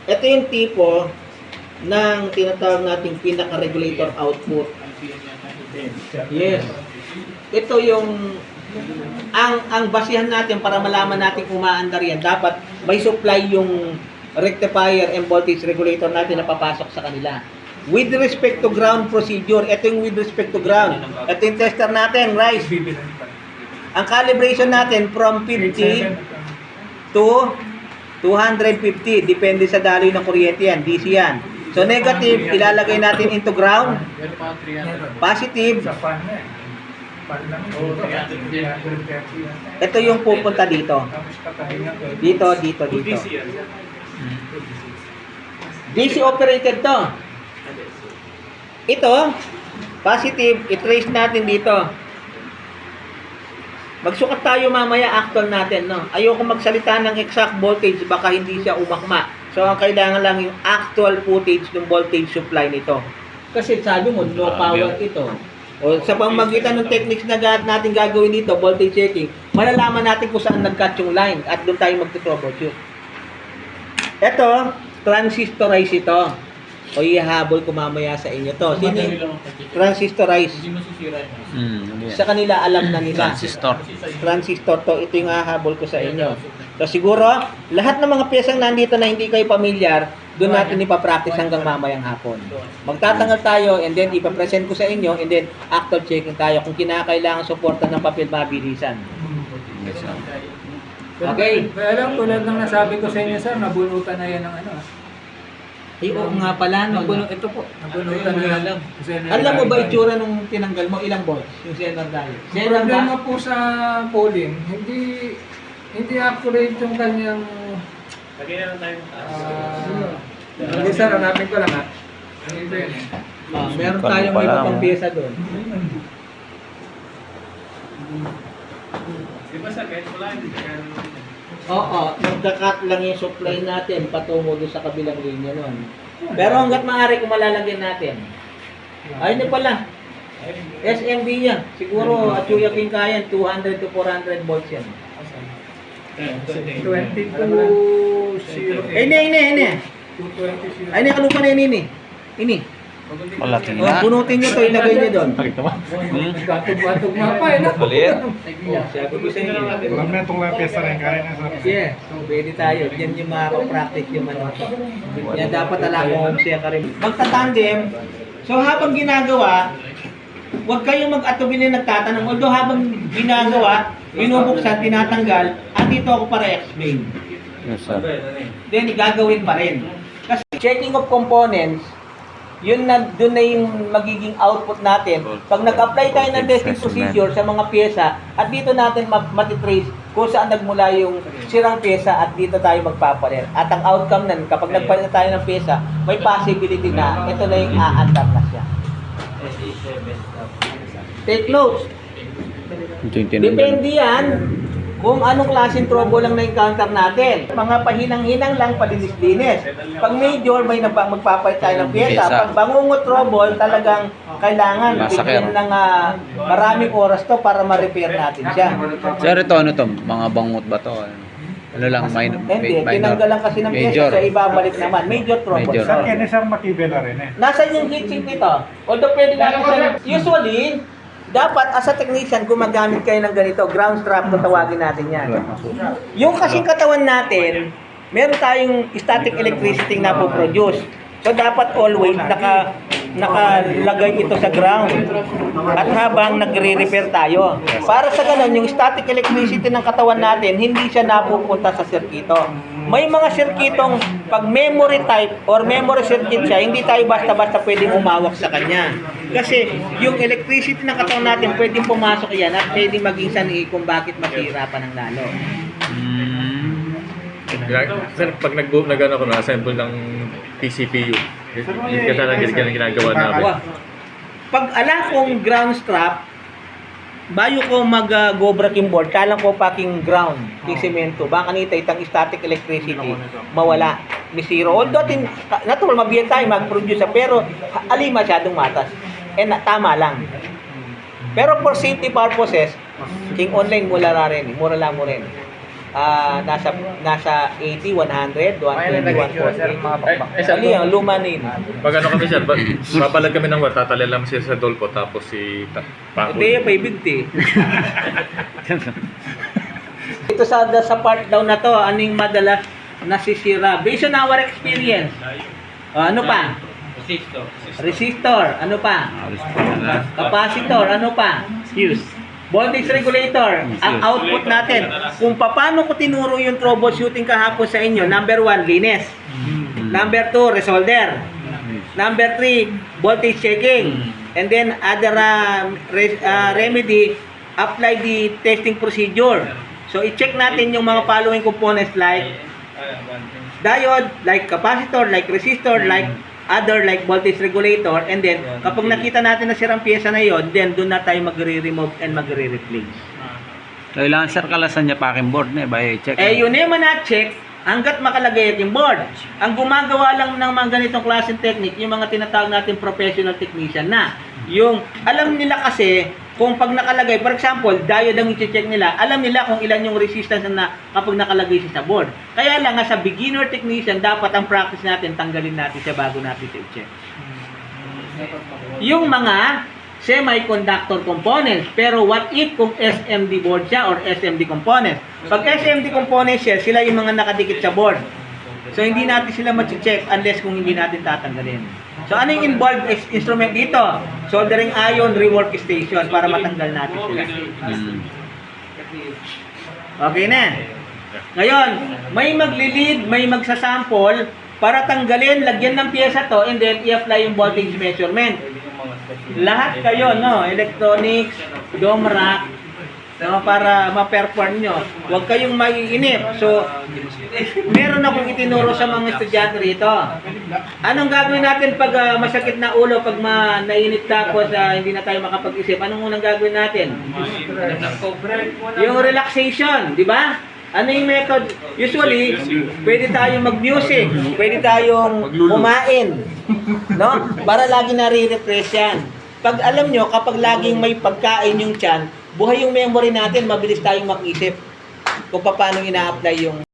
Ito yung tipo ng tinatawag nating pinaka-regulator output. Yes. Ito yung ang basihan natin para malaman natin kung maandar yan. Dapat may supply yung rectifier and voltage regulator natin na papasok sa kanila. With respect to ground procedure, ito yung with respect to ground. Ito yung tester natin, Rice. Ang calibration natin from 50 to 250. Depende sa daloy ng kuryente yan. DC yan. So negative, ilalagay natin into ground. Positive. Ito yung pupunta dito. Dito. DC operated to. Ito, positive, i-trace natin dito. Magsukat tayo mamaya actual natin, no? Ayoko magsalita ng exact voltage, baka hindi siya umakma. So, ang kailangan lang yung actual footage ng voltage supply nito. Kasi sabi mo, low power ito. O sa pamamagitan ng techniques na natin gagawin dito, voltage checking, malalaman natin kung saan nag-cut yung line at doon tayo mag-troubleshoot. Ito, transistorize ito. O ihahabol ko mamaya sa inyo to. Sino transistorize? Sa kanila alam na nila. Transistor to. Ito yung hahabol ko sa inyo. So siguro, lahat ng mga piyesang nandito na hindi kayo pamilyar, doon natin ipapractice hanggang mamayang hapon. Magtatangal tayo and then ipapresent ko sa inyo and then actual checking tayo kung kinakailangan suporta ng papel mabilisan. Okay? Kaya lang, tulad ng nasabi ko sa inyo, sir, nabunutan na yan ng ano. Oo nga pala, no? Ito po, nabunutan na yan. Alam mo ba itsura nung tinanggal mo? Ilang volts? Yung Zener diode? Zener ba? Problema po sa polling, hindi accurate yung kanyang... Lagyan na lang tayo. Hindi sir, hanapin ko lang ha. Ito yun eh. Meron tayong may pang pyesa doon. Di ba sa kahit wala, hindi ka Oo, nagka-cut lang yung supply natin patungo doon sa kabilang linya nun. Pero hanggat maaari kung malalagyan natin. Ayun na pala. SMB niya. Siguro at Chuya King kaya 200 to 400 volts yan. 22.0. Ini. Ay, ini kalupa na ini. Ini. Malaki O, punutin nyo to, ilagay nyo doon. Gatog-gatog mapa eh. Maliit. Sabi ko sa inyo. Alam na itong mga piyesa rin kaya na sa... Yeah, so pwede tayo. Yan yung makapractice yung ano. Yan dapat alam mo kung siya ka rin. Magtatandem. So habang ginagawa, huwag kayong mag-atubili nagtatanong. Although habang ginagawa, binubuksan, tinatanggal, andito ako para explain. Yes, sir. Then gagawin pa rin. Kasi checking of components, yun na, doon na yung magiging output natin. Pag nag-apply tayo ng testing procedure sa mga pyesa, at dito natin matitrace kung saan nagmula yung sirang pyesa at dito tayo magpapalit. At ang outcome nan, kapag nagpalit tayo ng pyesa, may possibility na ito na yung aandar na siya. Take notes. Depende yan kung anong klaseng trouble lang na-encounter natin. Mga pahinang-hinang lang, palinis-linis. Pag major, may magpapalit tayo ng pyesa. Pag bangungot trouble, talagang kailangan bigyan ng maraming oras to para ma-repair natin siya. Sir, ito ano to? Mga bangot ba to? Ano lang, Hindi, tinanggal lang kasi ng pyesa, major. siya ibabalik naman. Major trouble. Major. Sir, kaya sir makibela rin eh. Nasaan yung heatsink nito? Although pwede natin sa... Usually, dapat as a technician, gumagamit kayo ng ganito, ground strap kung tawagin natin yan. Yung kasing katawan natin, meron tayong static electricity na po-produce. So dapat always nakalagay ito sa ground. At habang nagre-repair tayo. Para sa ganun, yung static electricity ng katawan natin, hindi siya napupunta sa sirkito. May mga sirkitong pag memory type or memory circuit siya, hindi tayo basta-basta pwedeng umawak sa kanya. Kasi yung electricity ng katawan natin, pwedeng pumasok yan at pwedeng maging sanhi kung bakit masira pa ng lalo. Sir, pag nag-ano ko na-assemble ng PCPU, yun kasi lang ginagawa namin. Pag alam kong ground strap, bayo ko mag-go breaking board, kalang ko packing ground, yung semento, baka nita itang static electricity, mawala, ni zero. Although, natural, mabiyan tayo mag-produce, pero ali masyadong matas. Tama lang. Pero for safety purposes, king online mura lang mo rin. nasa 80, 100, 120, 140. Sali ang luma na yun. Pag ano kami sir, babalag kami ng wat, tatalya lang sila sa Dolpo, tapos si Paco. Hindi, paibigti. Ito sa part daw na to, anong madalas nasisira? Based on our experience. Ano pa? Resistor. Ano pa? Capacitor. Ano pa? Fuse. Voltage regulator. Ang output natin. Kung paano ko tinuro yung troubleshooting kahapon sa inyo, number 1, linis. Number 2, resolder. Number 3, voltage checking. And then other remedy, apply the testing procedure. So i-check natin yung mga following components like diode, like capacitor, like resistor, like other like voltage regulator, and then kapag nakita natin na sirang pyesa na yon, then doon na tayo magre-remove and magre-replace. Kailangan sir kalasan niya packing board na by check. Yun naman na-check hanggat makalagay yung board. Ang gumagawa lang ng mga ganitong klaseng technique, yung mga tinatawag natin professional technician na. Yung alam nila kasi kung pag nakalagay, for example, diode ang i-check nila, alam nila kung ilan yung resistance na kapag nakalagay siya sa board. Kaya lang, sa beginner technician, dapat ang practice natin, tanggalin natin siya bago natin siya i-check. Yung mga semiconductor components, pero what if kung SMD board siya or SMD components? Pag SMD components siya, sila yung mga nakadikit sa board. So, hindi natin sila ma-check unless kung hindi natin tatanggalin. So, ano yung involved instrument dito? Soldering iron rework station para matanggal natin sila. Okay na. Ngayon, may magli-lead, may magsasample para tanggalin, lagyan ng pyesa to, and then i-apply yung voltage measurement. Lahat kayo, no? Electronics, dome rack, no? Para ma-perform nyo. Huwag kayong maiinip. So, meron akong itinuro sa mga estudyante rito. Anong gagawin natin pag masakit na ulo, pag nainit tapos hindi na tayo makapag-isip? Anong unang gagawin natin? Yung relaxation, di ba? Ano yung method? Usually, pwede tayong mag-music, pwede tayong kumain, no? Para lagi nare-refresh yan. Pag alam nyo, kapag laging may pagkain yung tiyan, buhay yung memory natin, mabilis tayong mag-isip kung paano ina-apply yung